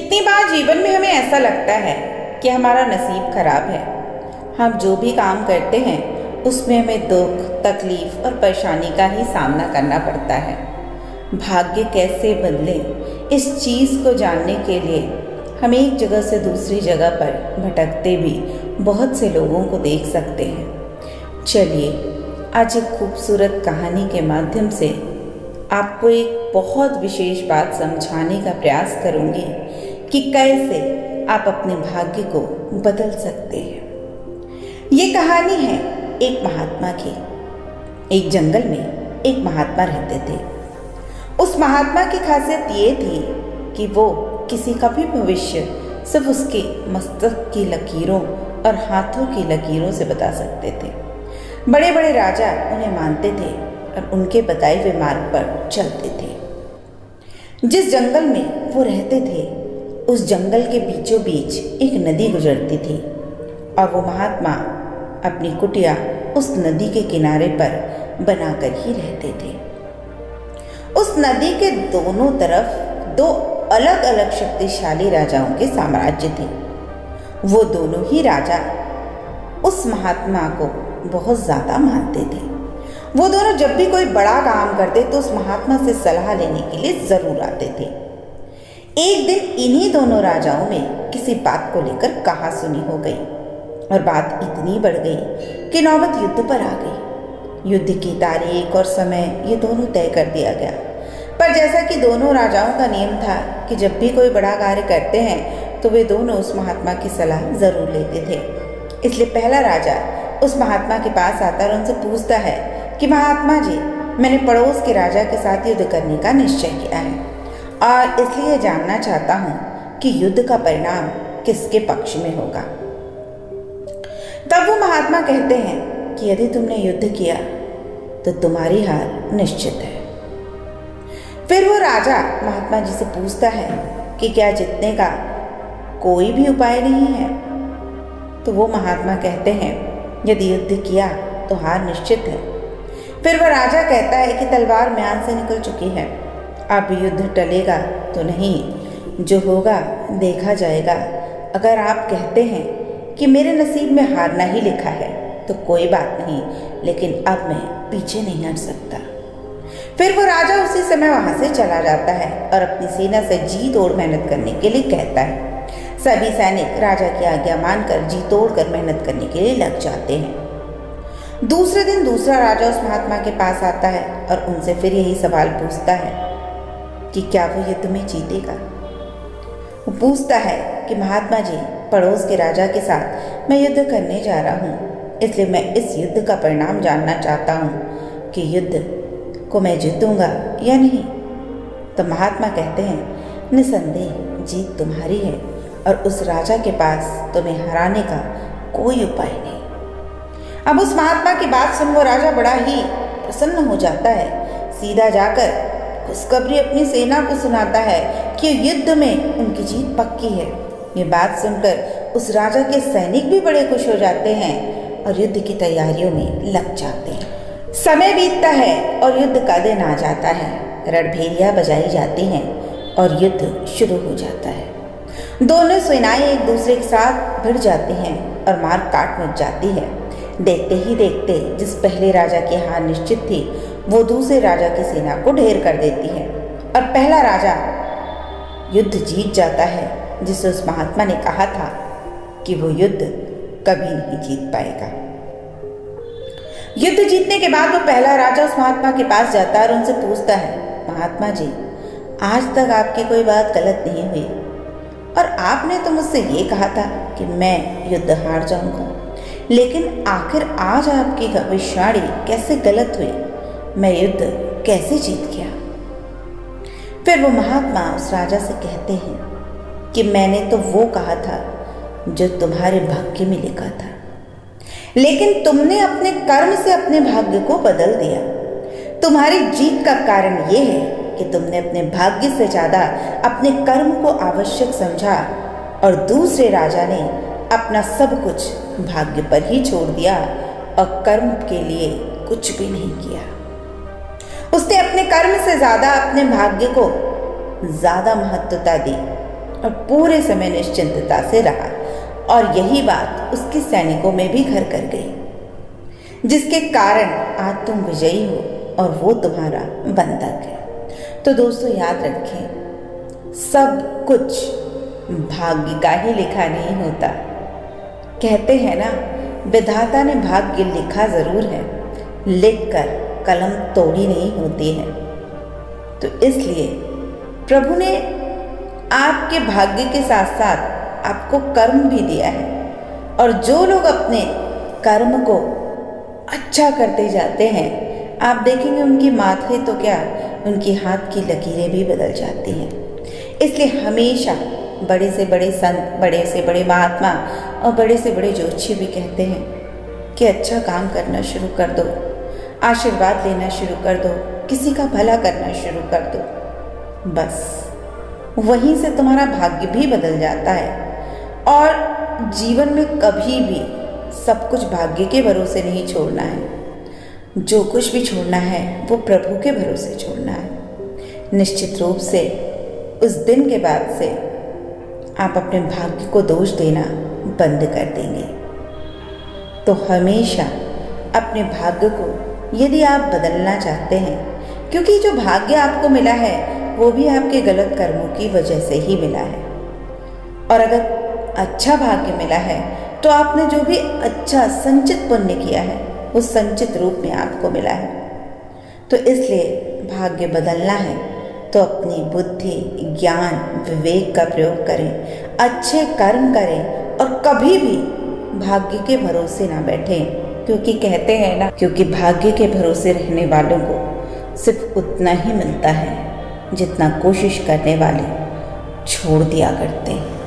कितनी बार जीवन में हमें ऐसा लगता है कि हमारा नसीब खराब है। हम जो भी काम करते हैं उसमें हमें दुख, तकलीफ और परेशानी का ही सामना करना पड़ता है। भाग्य कैसे बदले, इस चीज़ को जानने के लिए हम एक जगह से दूसरी जगह पर भटकते भी बहुत से लोगों को देख सकते हैं। चलिए आज एक खूबसूरत कहानी के माध्यम से आपको एक बहुत विशेष बात समझाने का प्रयास करूंगी कि कैसे आप अपने भाग्य को बदल सकते हैं। ये कहानी है एक महात्मा की। एक जंगल में एक महात्मा रहते थे। उस महात्मा की खासियत ये थी कि वो किसी का भी भविष्य सिर्फ उसके मस्तक की लकीरों और हाथों की लकीरों से बता सकते थे। बड़े बड़े राजा उन्हें मानते थे और उनके बताए हुए मार्ग पर चलते थे। जिस जंगल में वो रहते थे उस जंगल के बीचों बीच एक नदी गुजरती थी और वो महात्मा अपनी कुटिया उस नदी के किनारे पर बनाकर ही रहते थे। उस नदी के दोनों तरफ दो अलग अलग शक्तिशाली राजाओं के साम्राज्य थे। वो दोनों ही राजा उस महात्मा को बहुत ज़्यादा मानते थे। वो दोनों जब भी कोई बड़ा काम करते तो उस महात्मा से सलाह लेने के लिए ज़रूर आते थे। एक दिन इन्हीं दोनों राजाओं में किसी बात को लेकर कहासुनी हो गई और बात इतनी बढ़ गई कि नौबत युद्ध पर आ गई। युद्ध की तारीख और समय ये दोनों तय कर दिया गया। पर जैसा कि दोनों राजाओं का नियम था कि जब भी कोई बड़ा कार्य करते हैं तो वे दोनों उस महात्मा की सलाह ज़रूर लेते थे। इसलिए पहला राजा उस महात्मा के पास आता और उनसे पूछता है कि महात्मा जी, मैंने पड़ोस के राजा के साथ युद्ध करने का निश्चय किया है और इसलिए जानना चाहता हूँ कि युद्ध का परिणाम किसके पक्ष में होगा। तब वो महात्मा कहते हैं कि यदि तुमने युद्ध किया तो तुम्हारी हार निश्चित है। फिर वो राजा महात्मा जी से पूछता है कि क्या जीतने का कोई भी उपाय नहीं है। तो वो महात्मा कहते हैं यदि युद्ध किया तो हार निश्चित है। फिर वह राजा कहता है कि तलवार म्यान से निकल चुकी है, अब युद्ध टलेगा तो नहीं, जो होगा देखा जाएगा। अगर आप कहते हैं कि मेरे नसीब में हारना ही लिखा है तो कोई बात नहीं, लेकिन अब मैं पीछे नहीं हट सकता। फिर वो राजा उसी समय वहां से चला जाता है और अपनी सेना से जी तोड़ मेहनत करने के लिए कहता है। सभी सैनिक राजा की आज्ञा मानकर जी तोड़ कर मेहनत करने के लिए लग जाते हैं। दूसरे दिन दूसरा राजा उस महात्मा के पास आता है और उनसे फिर यही सवाल पूछता है कि क्या वो युद्ध में जीतेगा। वो पूछता है कि महात्मा जी, पड़ोस के राजा के साथ मैं युद्ध करने जा रहा हूँ, इसलिए मैं इस युद्ध का परिणाम जानना चाहता हूँ कि युद्ध को मैं जीतूंगा या नहीं। तो महात्मा कहते हैं निसंदेह जीत तुम्हारी है और उस राजा के पास तुम्हें हराने का कोई उपाय नहीं। अब उस महात्मा की बात सुन वो राजा बड़ा ही प्रसन्न हो जाता है। सीधा जाकर खुशखबरी अपनी सेना को सुनाता है कि युद्ध में उनकी जीत पक्की है। ये बात सुनकर उस राजा के सैनिक भी बड़े खुश हो जाते हैं और युद्ध की तैयारियों में लग जाते हैं। समय बीतता है और युद्ध का दिन आ जाता है। रणभेरियां बजाई जाती हैं और युद्ध शुरू हो जाता है। दोनों सेनाएं एक दूसरे के साथ भिड़ जाती हैं और मार काट मच जाती है। देखते ही देखते जिस पहले राजा की हार निश्चित थी वो दूसरे राजा की सेना को ढेर कर देती है और पहला राजा युद्ध जीत जाता है, जिसे उस महात्मा ने कहा था कि वो युद्ध कभी नहीं जीत पाएगा। युद्ध जीतने के बाद वो पहला राजा उस महात्मा के पास जाता है और उनसे पूछता है, महात्मा जी, आज तक आपकी कोई बात गलत नहीं हुई और आपने तो मुझसे ये कहा था कि मैं युद्ध हार जाऊंगा, लेकिन आखिर आज आपकी भविष्यवाणी कैसे गलत हुई? मैं युद्ध कैसे जीत गया? फिर वो महात्मा उस राजा से कहते हैं कि मैंने तो वो कहा था जो तुम्हारे भाग्य में लिखा था, लेकिन तुमने अपने कर्म से अपने भाग्य को बदल दिया। तुम्हारी जीत का कारण ये है कि तुमने अपने भाग्य से ज़्यादा अपने कर्म को आवश्यक समझा और दूसरे राजा ने अपना सब कुछ भाग्य पर ही छोड़ दिया और कर्म के लिए कुछ भी नहीं किया। उसने अपने कर्म से ज़्यादा अपने भाग्य को ज़्यादा महत्वता दी और पूरे समय निश्चिंतता से रहा, और यही बात उसके सैनिकों में भी घर कर गई, जिसके कारण आज तुम विजयी हो और वो तुम्हारा बंधक है। तो दोस्तों याद रखें, सब कुछ भाग्य का ही लिखा नहीं होता। कहते हैं ना, विधाता ने भाग्य लिखा जरूर है, लिखकर कलम तोड़ी नहीं होती है। तो इसलिए प्रभु ने आपके भाग्य के साथ साथ आपको कर्म भी दिया है, और जो लोग अपने कर्म को अच्छा करते जाते हैं, आप देखेंगे उनकी माथे तो क्या, उनकी हाथ की लकीरें भी बदल जाती हैं। इसलिए हमेशा बड़े से बड़े संत, बड़े से बड़े महात्मा और बड़े से बड़े ज्योतिषी भी कहते हैं कि अच्छा काम करना शुरू कर दो, आशीर्वाद लेना शुरू कर दो, किसी का भला करना शुरू कर दो, बस वहीं से तुम्हारा भाग्य भी बदल जाता है। और जीवन में कभी भी सब कुछ भाग्य के भरोसे नहीं छोड़ना है। जो कुछ भी छोड़ना है वो प्रभु के भरोसे छोड़ना है। निश्चित रूप से उस दिन के बाद से आप अपने भाग्य को दोष देना बंद कर देंगे। तो हमेशा अपने भाग्य को यदि आप बदलना चाहते हैं, क्योंकि जो भाग्य आपको मिला है वो भी आपके गलत कर्मों की वजह से ही मिला है, और अगर अच्छा भाग्य मिला है तो आपने जो भी अच्छा संचित पुण्य किया है वो संचित रूप में आपको मिला है। तो इसलिए भाग्य बदलना है तो अपनी बुद्धि, ज्ञान, विवेक का प्रयोग करें, अच्छे कर्म करें, और कभी भी भाग्य के भरोसे ना बैठें, क्योंकि कहते हैं ना, क्योंकि भाग्य के भरोसे रहने वालों को सिर्फ उतना ही मिलता है जितना कोशिश करने वाले छोड़ दिया करते हैं।